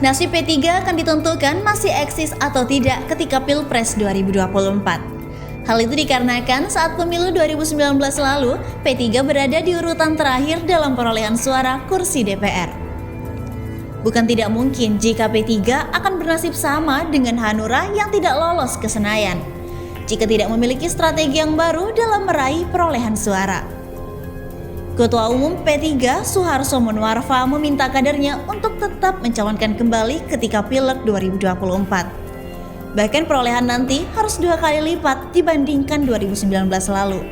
Nasib P3 akan ditentukan masih eksis atau tidak ketika Pilpres 2024. Hal itu dikarenakan saat pemilu 2019 lalu, P3 berada di urutan terakhir dalam perolehan suara kursi DPR. Bukan tidak mungkin jika P3 akan bernasib sama dengan Hanura yang tidak lolos ke Senayan, jika tidak memiliki strategi yang baru dalam meraih perolehan suara. Ketua Umum P3 Suharso Monoarfa meminta kadernya untuk tetap mencalonkan kembali ketika Pileg 2024. Bahkan perolehan nanti harus 2 kali lipat dibandingkan 2019 lalu.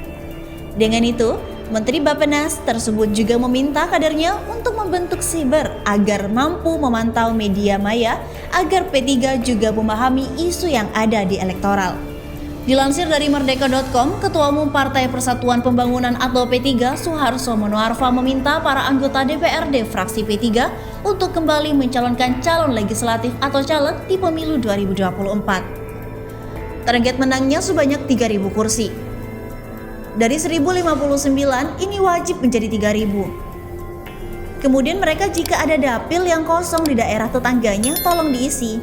Dengan itu, Menteri Bappenas tersebut juga meminta kadernya untuk membentuk siber agar mampu memantau media maya agar P3 juga memahami isu yang ada di elektoral. Dilansir dari Merdeka.com, Ketua Umum Partai Persatuan Pembangunan atau P3 Suharso Monoarfa meminta para anggota DPRD fraksi P3 untuk kembali mencalonkan calon legislatif atau caleg di pemilu 2024. Target menangnya sebanyak 3.000 kursi. Dari 1.059, ini wajib menjadi 3.000. Kemudian mereka jika ada dapil yang kosong di daerah tetangganya, tolong diisi.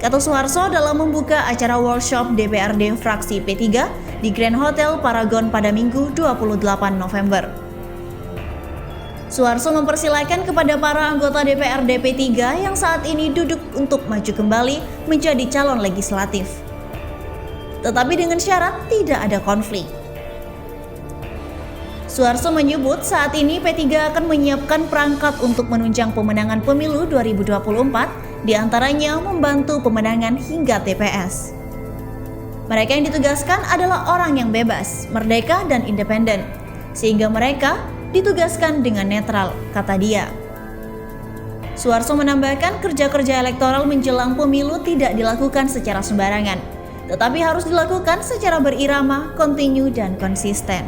Kata Suharso dalam membuka acara workshop DPRD fraksi P3 di Grand Hotel Paragon pada Minggu 28 November. Suharso mempersilahkan kepada para anggota DPRD P3 yang saat ini duduk untuk maju kembali menjadi calon legislatif. Tetapi dengan syarat tidak ada konflik. Suharso menyebut saat ini P3 akan menyiapkan perangkat untuk menunjang pemenangan pemilu 2024, diantaranya membantu pemenangan hingga TPS. Mereka yang ditugaskan adalah orang yang bebas, merdeka, dan independen, sehingga mereka ditugaskan dengan netral, kata dia. Suharso menambahkan kerja-kerja elektoral menjelang pemilu tidak dilakukan secara sembarangan, tetapi harus dilakukan secara berirama, kontinu, dan konsisten.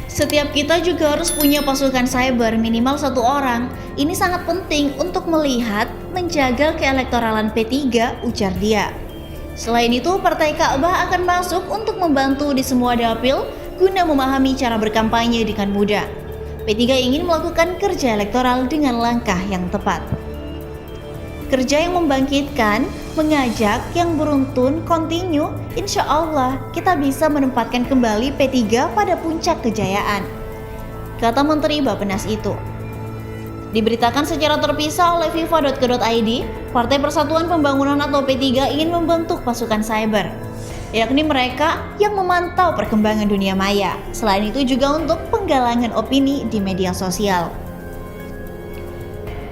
Setiap kita juga harus punya pasukan cyber minimal 1 orang. Ini sangat penting untuk melihat, menjaga keelektoralan P3, ujar dia. Selain itu, Partai Ka'bah akan masuk untuk membantu di semua dapil guna memahami cara berkampanye dengan mudah. P3 ingin melakukan kerja elektoral dengan langkah yang tepat. Kerja yang membangkitkan, mengajak, yang beruntun, kontinu, insya Allah kita bisa menempatkan kembali P3 pada puncak kejayaan, kata Menteri Bappenas itu. Diberitakan secara terpisah oleh FIFA.co.id, Partai Persatuan Pembangunan atau P3 ingin membentuk pasukan cyber, yakni mereka yang memantau perkembangan dunia maya. Selain itu juga untuk penggalangan opini di media sosial.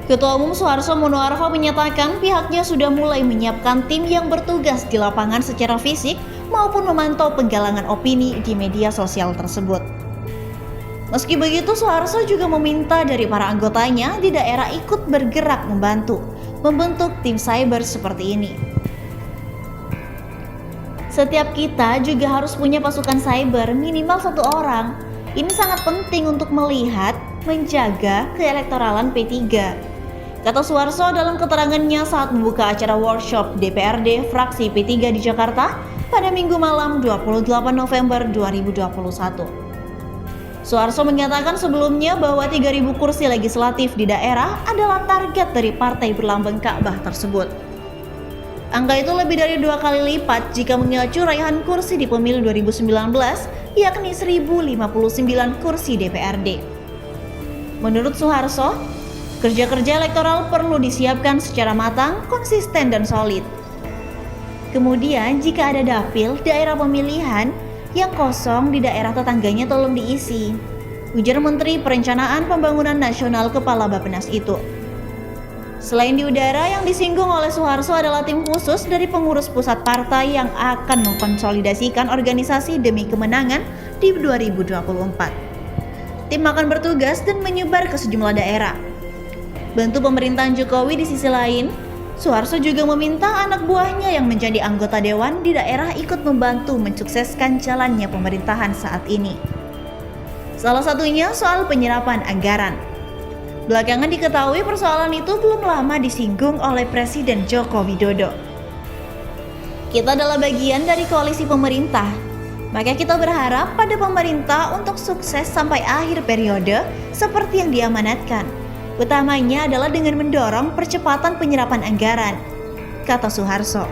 Ketua Umum Suharso Monoarfa menyatakan pihaknya sudah mulai menyiapkan tim yang bertugas di lapangan secara fisik maupun memantau penggalangan opini di media sosial tersebut. Meski begitu, Suharso juga meminta dari para anggotanya di daerah ikut bergerak membentuk tim cyber seperti ini. Setiap kita juga harus punya pasukan cyber minimal 1 orang. Ini sangat penting untuk melihat, menjaga keelektoralan P3, kata Suharso dalam keterangannya saat membuka acara workshop DPRD fraksi P3 di Jakarta pada Minggu malam 28 November 2021. Suharso menyatakan sebelumnya bahwa 3.000 kursi legislatif di daerah adalah target dari partai berlambang Ka'bah tersebut. Angka itu lebih dari 2 kali lipat jika mengacu raihan kursi di pemilu 2019, yakni 1.059 kursi DPRD. Menurut Suharso, kerja-kerja elektoral perlu disiapkan secara matang, konsisten, dan solid. Kemudian jika ada dapil daerah pemilihan yang kosong di daerah tetangganya tolong diisi, ujar Menteri Perencanaan Pembangunan Nasional Kepala Bappenas itu. Selain di udara, yang disinggung oleh Suharso adalah tim khusus dari pengurus pusat partai yang akan mengkonsolidasikan organisasi demi kemenangan di 2024. Tim akan bertugas dan menyebar ke sejumlah daerah. Bantu pemerintahan Jokowi. Di sisi lain, Suharso juga meminta anak buahnya yang menjadi anggota dewan di daerah ikut membantu mensukseskan jalannya pemerintahan saat ini. Salah satunya soal penyerapan anggaran. Belakangan diketahui persoalan itu belum lama disinggung oleh Presiden Joko Widodo. Kita adalah bagian dari koalisi pemerintah, maka kita berharap pada pemerintah untuk sukses sampai akhir periode seperti yang diamanatkan. Utamanya adalah dengan mendorong percepatan penyerapan anggaran, kata Soeharso.